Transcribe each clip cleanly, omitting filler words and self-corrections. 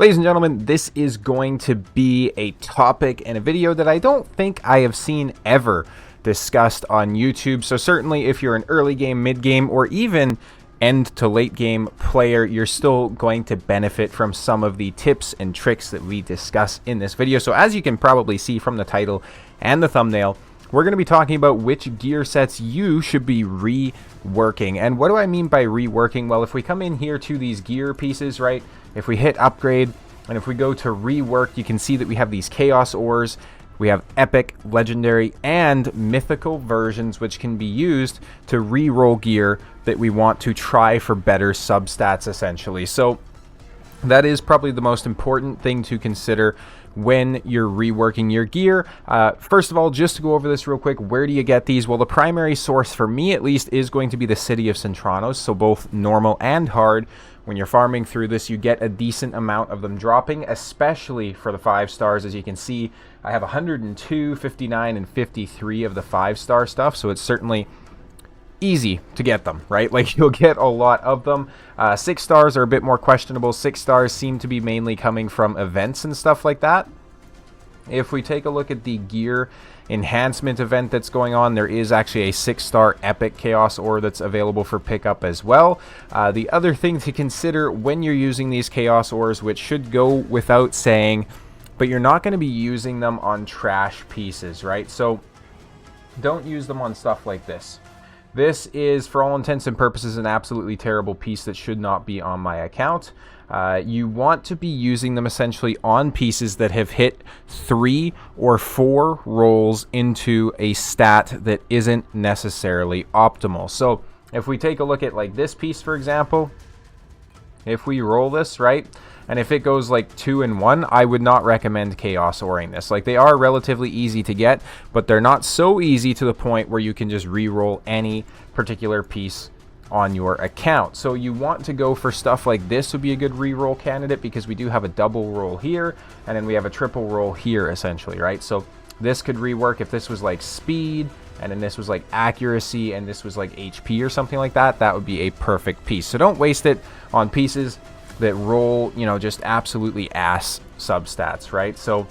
Ladies and gentlemen, this is going to be a topic and a video that I don't think I have seen ever discussed on YouTube. So certainly if you're an early game, mid game, or even end to late game player, you're still going to benefit from some of the tips and tricks that we discuss in this video. So as you can probably see from the title and the thumbnail, we're going to be talking about which gear sets you should be reworking. And what do I mean by reworking? Well, if we come in here to these gear pieces, right? If we hit upgrade and if we go to rework, you can see that we have these chaos ores. We have epic, legendary, and mythical versions which can be used to re-roll gear that we want to try for better substats essentially. So that is probably the most important thing to consider when you're reworking your gear. First of all, just to go over this real quick, where do you get these? Well, the primary source for me at least is going to be the city of Centranos, so both normal and hard. When you're farming through this, you get a decent amount of them dropping, especially for the 5 stars. As you can see, I have 102, 59, and 53 of the 5-star stuff, so it's certainly easy to get them, right? Like, you'll get a lot of them. 6 stars are a bit more questionable. 6 stars seem to be mainly coming from events and stuff like that. If we take a look at the gear enhancement event that's going on, there is actually a 6-star epic chaos ore that's available for pickup as well. The other thing to consider when you're using these chaos ores, which should go without saying, but you're not going to be using them on trash pieces, right? So don't use them on stuff like this. This is, for all intents and purposes, an absolutely terrible piece that should not be on my account. You want to be using them essentially on pieces that have hit 3 or 4 rolls into a stat that isn't necessarily optimal. So if we take a look at like this piece, for example, if we roll this, right, and if it goes like 2 and 1, I would not recommend chaos oring this. Like, they are relatively easy to get, but they're not so easy to the point where you can just re-roll any particular piece on your account. So you want to go for stuff like this would be a good re-roll candidate, because we do have a double roll here and then we have a triple roll here essentially, right? So this could rework if this was like speed and then this was like accuracy and this was like HP or something like that. That would be a perfect piece. So don't waste it on pieces that roll, you know, just absolutely ass substats, right? So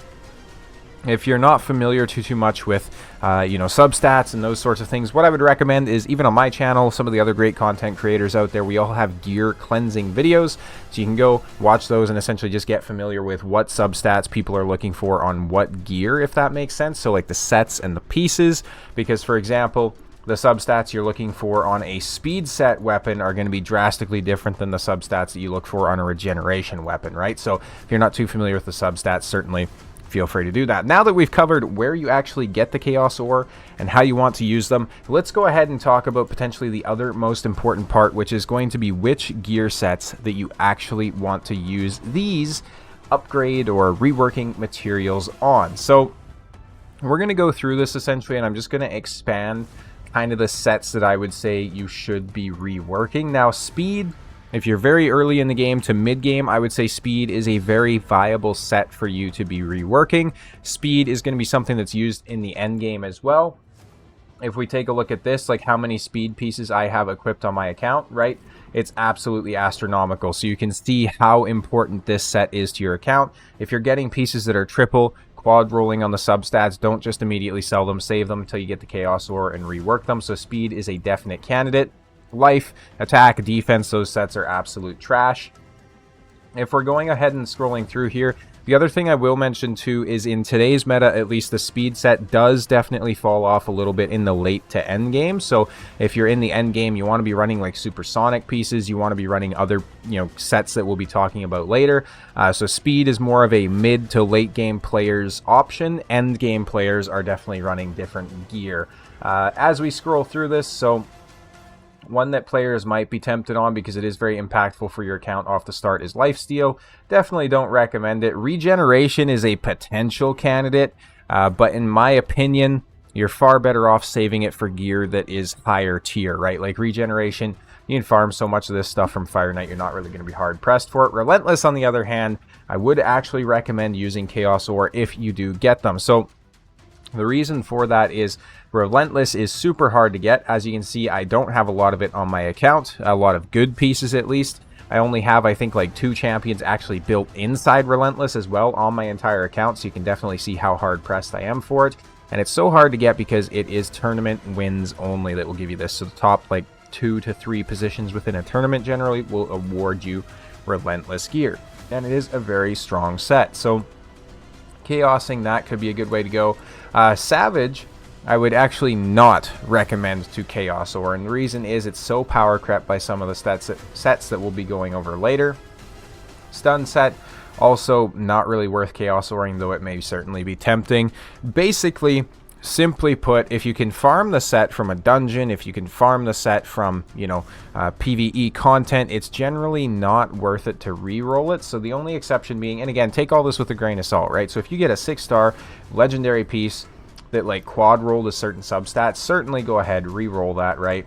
if you're not familiar too much with, you know, substats and those sorts of things, what I would recommend is, even on my channel, some of the other great content creators out there, we all have gear cleansing videos. So you can go watch those and essentially just get familiar with what substats people are looking for on what gear, if that makes sense. So like the sets and the pieces, because for example, the substats you're looking for on a speed set weapon are going to be drastically different than the substats that you look for on a regeneration weapon, right? So if you're not too familiar with the substats, certainly feel free to do that. Now that we've covered where you actually get the chaos ore and how you want to use them, let's go ahead and talk about potentially the other most important part, which is going to be which gear sets that you actually want to use these upgrade or reworking materials on. So we're going to go through this essentially, and I'm just going to expand kind of the sets that I would say you should be reworking. Now, speed, if you're very early in the game to mid game, I would say speed is a very viable set for you to be reworking. Speed is going to be something that's used in the end game as well. If we take a look at this, like how many speed pieces I have equipped on my account, right? It's absolutely astronomical. So you can see how important this set is to your account. If you're getting pieces that are triple, quad rolling on the substats, don't just immediately sell them. Save them until you get the chaos ore and rework them. So speed is a definite candidate. Life, attack, defense, those sets are absolute trash. If we're going ahead and scrolling through here, the other thing I will mention too is, in today's meta, at least, the speed set does definitely fall off a little bit in the late to end game. So if you're in the end game, you want to be running like supersonic pieces, you want to be running other, you know, sets that we'll be talking about later. So speed is more of a mid to late game player's option. End game players are definitely running different gear. As we scroll through this, so one that players might be tempted on because it is very impactful for your account off the start is lifesteal. Definitely don't recommend it. Regeneration is a potential candidate, but in my opinion, you're far better off saving it for gear that is higher tier, right? Like regeneration, you can farm so much of this stuff from Fire Knight, you're not really going to be hard pressed for it. Relentless, on the other hand, I would actually recommend using Chaos Ore if you do get them. So the reason for that is Relentless is super hard to get. As you can see, I don't have a lot of it on my account, a lot of good pieces at least. I only have, I think, like 2 champions actually built inside Relentless as well on my entire account, so you can definitely see how hard pressed I am for it. And it's so hard to get because it is tournament wins only that will give you this. So the top like 2 to 3 positions within a tournament generally will award you Relentless gear. And it is a very strong set. So chaosing that could be a good way to go. Savage, I would actually not recommend to Chaos Ore, and the reason is it's so power crept by some of the sets that we'll be going over later. Stun set, also not really worth Chaos Oring, though it may certainly be tempting. Basically, simply put, if you can farm the set from a dungeon, if you can farm the set from, you know, PvE content, it's generally not worth it to re-roll it. So the only exception being, and again, take all this with a grain of salt, right? So if you get a 6-star legendary piece that like quad rolled a certain substats, certainly go ahead, re-roll that, right?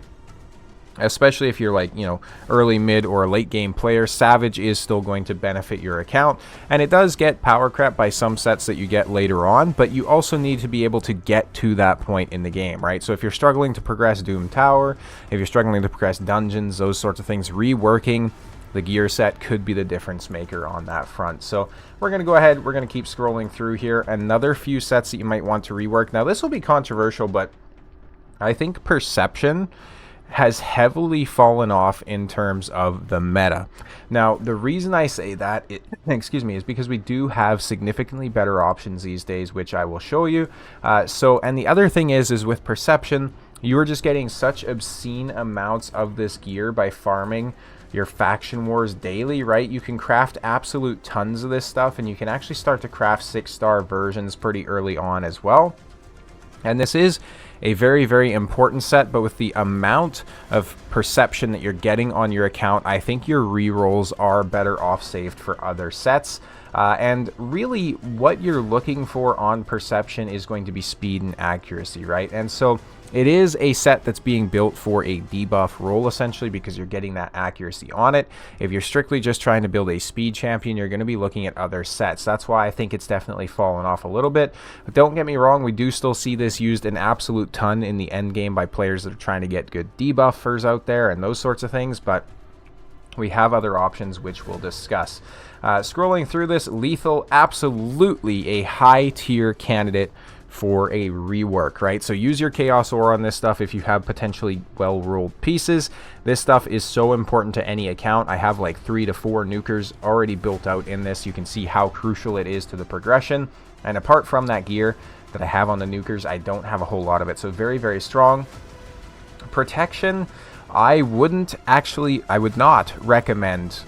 Especially if you're like, you know, early, mid, or late game player, Savage is still going to benefit your account. And it does get power crept by some sets that you get later on, but you also need to be able to get to that point in the game, right? So if you're struggling to progress Doom Tower, if you're struggling to progress dungeons, those sorts of things, reworking the gear set could be the difference maker on that front. So we're going to go ahead, we're going to keep scrolling through here. Another few sets that you might want to rework. Now this will be controversial, but I think Perception has heavily fallen off in terms of the meta. Now the reason I say that, excuse me, is because we do have significantly better options these days, which I will show you. And the other thing is with Perception, you are just getting such obscene amounts of this gear by farming your faction wars daily, right? You can craft absolute tons of this stuff, and you can actually start to craft 6-star versions pretty early on as well. And this is a very, very important set, but with the amount of perception that you're getting on your account, I think your rerolls are better off saved for other sets. And really what you're looking for on perception is going to be speed and accuracy, right? And so it is a set that's being built for a debuff role, essentially, because you're getting that accuracy on it. If you're strictly just trying to build a speed champion, you're going to be looking at other sets. That's why I think it's definitely fallen off a little bit. But don't get me wrong, we do still see this used an absolute ton in the end game by players that are trying to get good debuffers out there and those sorts of things, but we have other options which we'll discuss. Scrolling through this, Lethal, absolutely a high tier candidate for a rework, right? So use your Chaos Ore on this stuff if you have potentially well-rolled pieces. This stuff is so important to any account. I have like 3 to 4 nukers already built out in this. You can see how crucial it is to the progression. And apart from that gear that I have on the nukers, I don't have a whole lot of it. So very, very strong. Protection, I would not recommend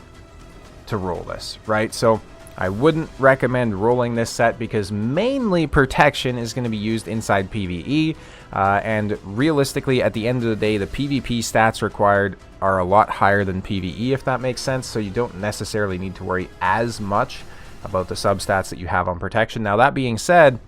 to roll this, right? So I wouldn't recommend rolling this set because mainly protection is going to be used inside PvE, and realistically at the end of the day the PvP stats required are a lot higher than PvE, if that makes sense, so you don't necessarily need to worry as much about the substats that you have on protection. Now that being said,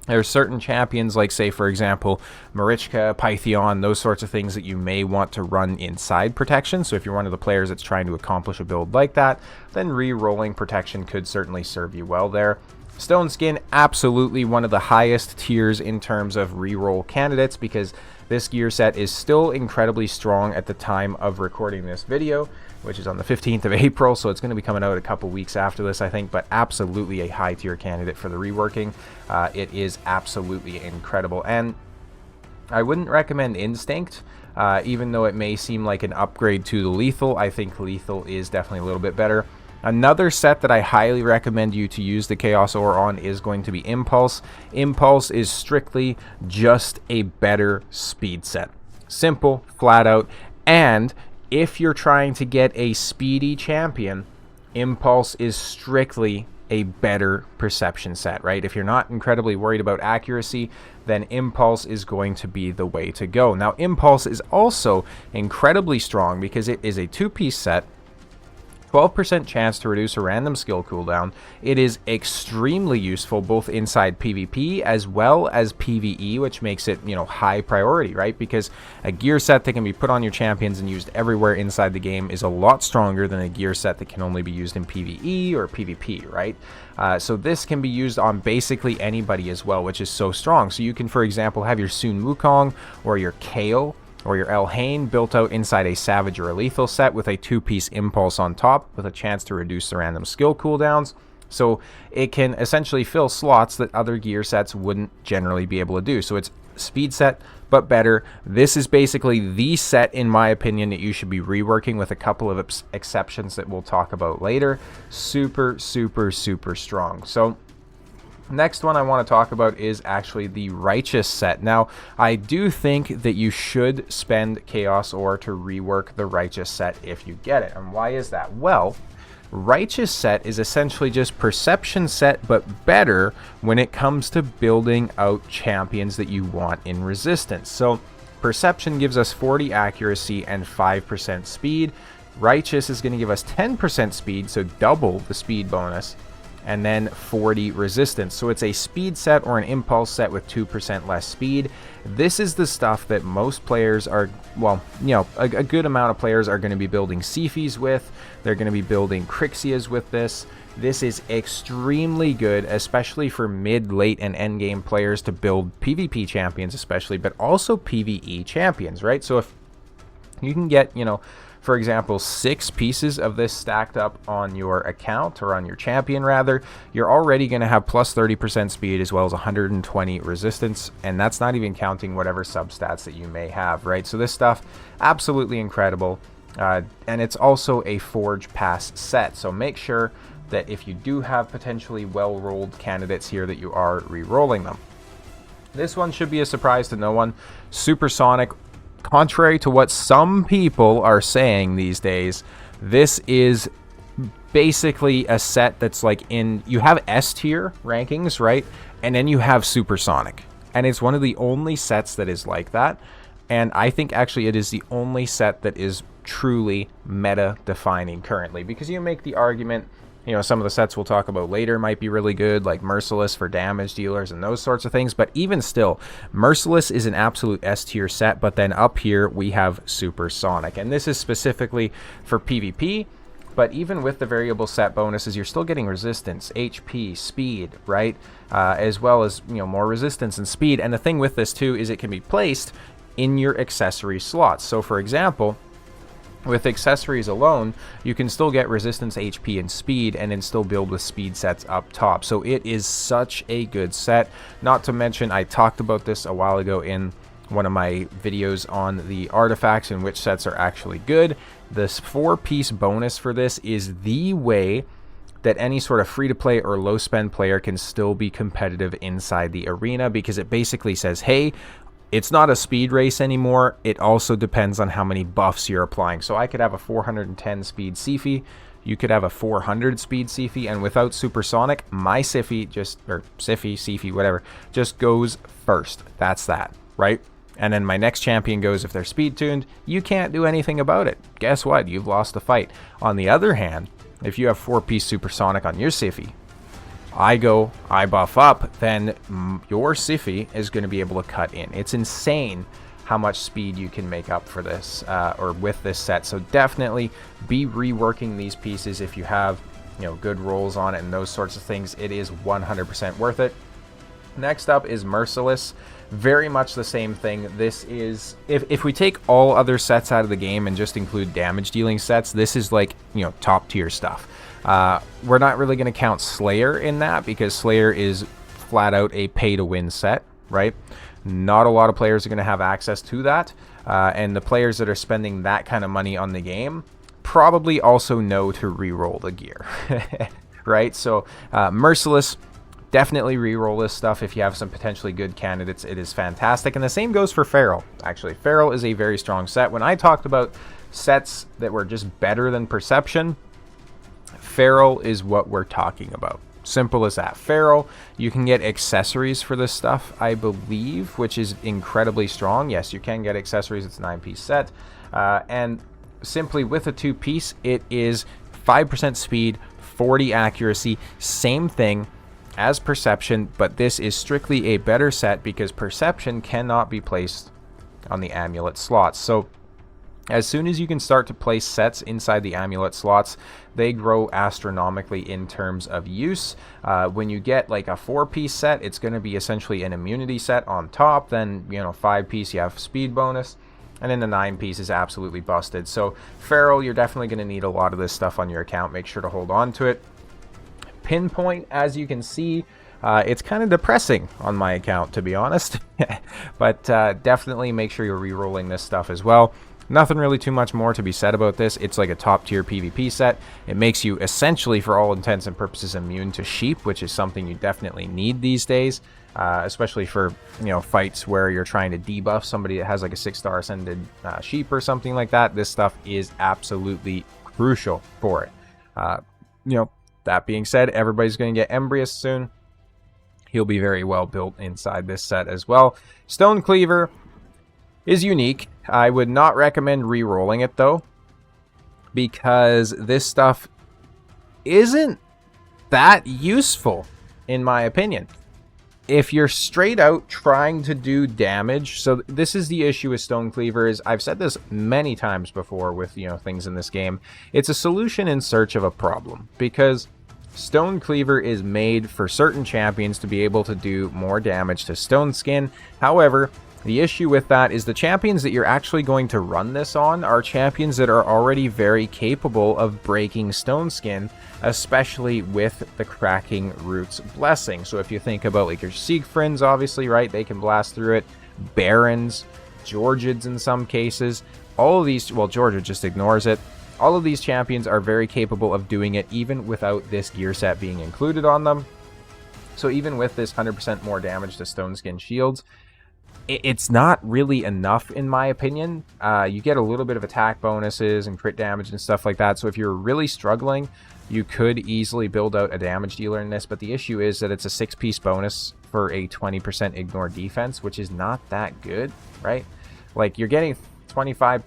there's certain champions like, say, for example, Marichka, Pythion, those sorts of things that you may want to run inside protection. So if you're one of the players that's trying to accomplish a build like that, then re-rolling protection could certainly serve you well there. Stone Skin, absolutely one of the highest tiers in terms of re-roll candidates, because this gear set is still incredibly strong at the time of recording this video, which is on the 15th of April, so it's going to be coming out a couple weeks after this, I think, but absolutely a high tier candidate for the reworking. It is absolutely incredible, and I wouldn't recommend Instinct, even though it may seem like an upgrade to the Lethal. I think Lethal is definitely a little bit better. Another set that I highly recommend you to use the Chaos Ore on is going to be Impulse. Impulse is strictly just a better speed set. Simple, flat out, and if you're trying to get a speedy champion, Impulse is strictly a better perception set, right? If you're not incredibly worried about accuracy, then Impulse is going to be the way to go. Now, Impulse is also incredibly strong because it is a 2-piece set, 12% chance to reduce a random skill cooldown. It is extremely useful both inside PvP as well as PvE, which makes it, you know, high priority, right? Because a gear set that can be put on your champions and used everywhere inside the game is a lot stronger than a gear set that can only be used in PvE or PvP, right? So this can be used on basically anybody as well, which is so strong. So you can, for example, have your Sun Wukong or your KO or your El Hain built out inside a Savage or a Lethal set with a 2-piece Impulse on top with a chance to reduce the random skill cooldowns. So it can essentially fill slots that other gear sets wouldn't generally be able to do. So it's speed set, but better. This is basically the set, in my opinion, that you should be reworking, with a couple of exceptions that we'll talk about later. Super, super, super strong. So next one I want to talk about is actually the Righteous set. Now, I do think that you should spend Chaos Ore to rework the Righteous set if you get it. And why is that? Well, Righteous set is essentially just Perception set, but better when it comes to building out champions that you want in Resistance. So Perception gives us 40 accuracy and 5% speed. Righteous is going to give us 10% speed, so double the speed bonus, and then 40 resistance. So it's a speed set or an impulse set with 2% less speed. This is the stuff that most players are, well, you know, a good amount of players are going to be building Sifis with. They're going to be building Crixias with this. This is extremely good, especially for mid, late, and end game players to build PvP champions especially, but also PvE champions, right? So if you can get, you know, for example, 6 pieces of this stacked up on your account, or on your champion rather, you're already going to have plus 30% speed as well as 120 resistance, and that's not even counting whatever substats that you may have, right? So this stuff, absolutely incredible, and it's also a Forge Pass set, so make sure that if you do have potentially well-rolled candidates here, that you are re-rolling them. This one should be a surprise to no one. Supersonic. Contrary to what some people are saying these days, this is basically a set that's like you have S tier rankings, right? And then you have Supersonic. And it's one of the only sets that is like that. And I think actually it is the only set that is truly meta defining currently, because you make the argument, you know, some of the sets we'll talk about later might be really good, like Merciless for damage dealers and those sorts of things. But even still, Merciless is an absolute S tier set. But then up here we have Supersonic. And this is specifically for PvP. But even with the variable set bonuses, you're still getting resistance, HP, speed, right? As well as, you know, more resistance and speed. And the thing with this too is it can be placed in your accessory slots. So for example, with accessories alone, you can still get resistance, HP, and speed, and then still build with speed sets up top. So it is such a good set. Not to mention, I talked about this a while ago in one of my videos on the artifacts and which sets are actually good. This 4-piece bonus for this is the way that any sort of free-to-play or low-spend player can still be competitive inside the arena, because it basically says, hey, it's not a speed race anymore. It also depends on how many buffs you're applying. So I could have a 410 speed Sifi. You could have a 400 speed Sifi. And without Supersonic, my Sifi Sifi, whatever, just goes first. That's that, right? And then my next champion goes if they're speed tuned. You can't do anything about it. Guess what? You've lost the fight. On the other hand, if you have 4-piece Supersonic on your Sifi, I buff up, then your Sifi is going to be able to cut in. It's insane how much speed you can make up for this, or with this set. So definitely be reworking these pieces if you have, you know, good rolls on it and those sorts of things. It is 100% worth it. Next up is Merciless. Very much the same thing. This is, if we take all other sets out of the game and just include damage dealing sets, this is like, you know, top tier stuff. We're not really going to count Slayer in that, because Slayer is flat out a pay to win set, right? Not a lot of players are going to have access to that, and the players that are spending that kind of money on the game probably also know to re-roll the gear, right? So Merciless, definitely re-roll this stuff if you have some potentially good candidates. It is fantastic. And the same goes for Feral. Actually, Feral is a very strong set. When I talked about sets that were just better than Perception, Feral is what we're talking about. Simple as that. Feral, you can get accessories for this stuff, I believe, which is incredibly strong. Yes, you can get accessories. It's a 9-piece set. And simply with a 2-piece, it is 5% speed, 40 accuracy, same thing as Perception, but this is strictly a better set because Perception cannot be placed on the amulet slots. So as soon as you can start to place sets inside the amulet slots, they grow astronomically in terms of use. When you get like a 4-piece set, it's going to be essentially an immunity set on top. Then, you know, 5-piece, you have speed bonus. And then the 9-piece is absolutely busted. So Feral, you're definitely going to need a lot of this stuff on your account. Make sure to hold on to it. Pinpoint, as you can see, it's kind of depressing on my account, to be honest. But definitely make sure you're re-rolling this stuff as well. Nothing really too much more to be said about this. It's like a top tier PvP set. It makes you essentially, for all intents and purposes, immune to sheep, which is something you definitely need these days. Especially for, you know, fights where you're trying to debuff somebody that has like a 6-star ascended sheep or something like that. This stuff is absolutely crucial for it. You know, that being said, everybody's going to get Embrius soon. He'll be very well built inside this set as well. Stone Cleaver is unique. I would not recommend re-rolling it though, because this stuff isn't that useful in my opinion. If you're straight out trying to do damage, so this is the issue with Stone Cleaver, is I've said this many times before with, you know, things in this game. It's a solution in search of a problem, because Stone Cleaver is made for certain champions to be able to do more damage to Stone Skin. However, the issue with that is the champions that you're actually going to run this on are champions that are already very capable of breaking Stone Skin, especially with the Cracking Roots Blessing. So if you think about like your Siegfrieds, obviously, right, they can blast through it. Barons, Georgids in some cases, all of these, well, Georgia just ignores it. All of these champions are very capable of doing it even without this gear set being included on them. So even with this 100% more damage to Stone Skin shields, it's not really enough in my opinion. You get a little bit of attack bonuses and crit damage and stuff like that. So if you're really struggling, you could easily build out a damage dealer in this. But the issue is that it's a 6-piece bonus for a 20% ignore defense, which is not that good, right? Like you're getting 25%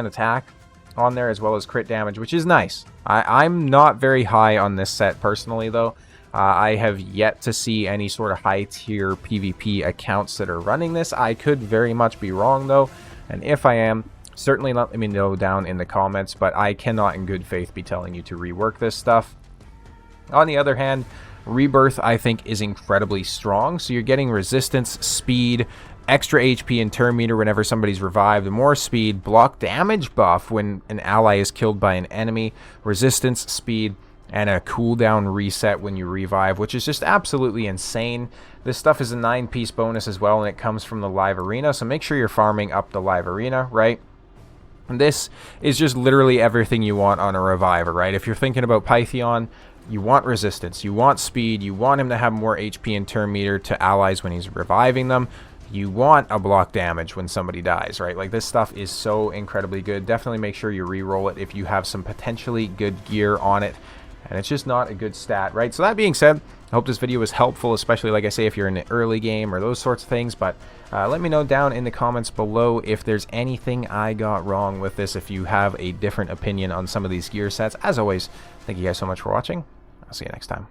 attack on there as well as crit damage, which is nice. I'm not very high on this set personally though. I have yet to see any sort of high-tier PvP accounts that are running this. I could very much be wrong, though, and if I am, certainly let me know down in the comments, but I cannot in good faith be telling you to rework this stuff. On the other hand, Rebirth, I think, is incredibly strong, so you're getting resistance, speed, extra HP and turn meter whenever somebody's revived, more speed, block damage buff when an ally is killed by an enemy, resistance, speed, and a cooldown reset when you revive, which is just absolutely insane. This stuff is a 9-piece bonus as well, and it comes from the live arena, so make sure you're farming up the live arena, right? And this is just literally everything you want on a reviver, right? If you're thinking about Pythion, you want resistance, you want speed, you want him to have more HP and turn meter to allies when he's reviving them. You want a block damage when somebody dies, right? Like, this stuff is so incredibly good. Definitely make sure you re-roll it if you have some potentially good gear on it. And it's just not a good stat, right? So that being said, I hope this video was helpful, especially, like I say, if you're in the early game or those sorts of things. But let me know down in the comments below if there's anything I got wrong with this, if you have a different opinion on some of these gear sets. As always, thank you guys so much for watching. I'll see you next time.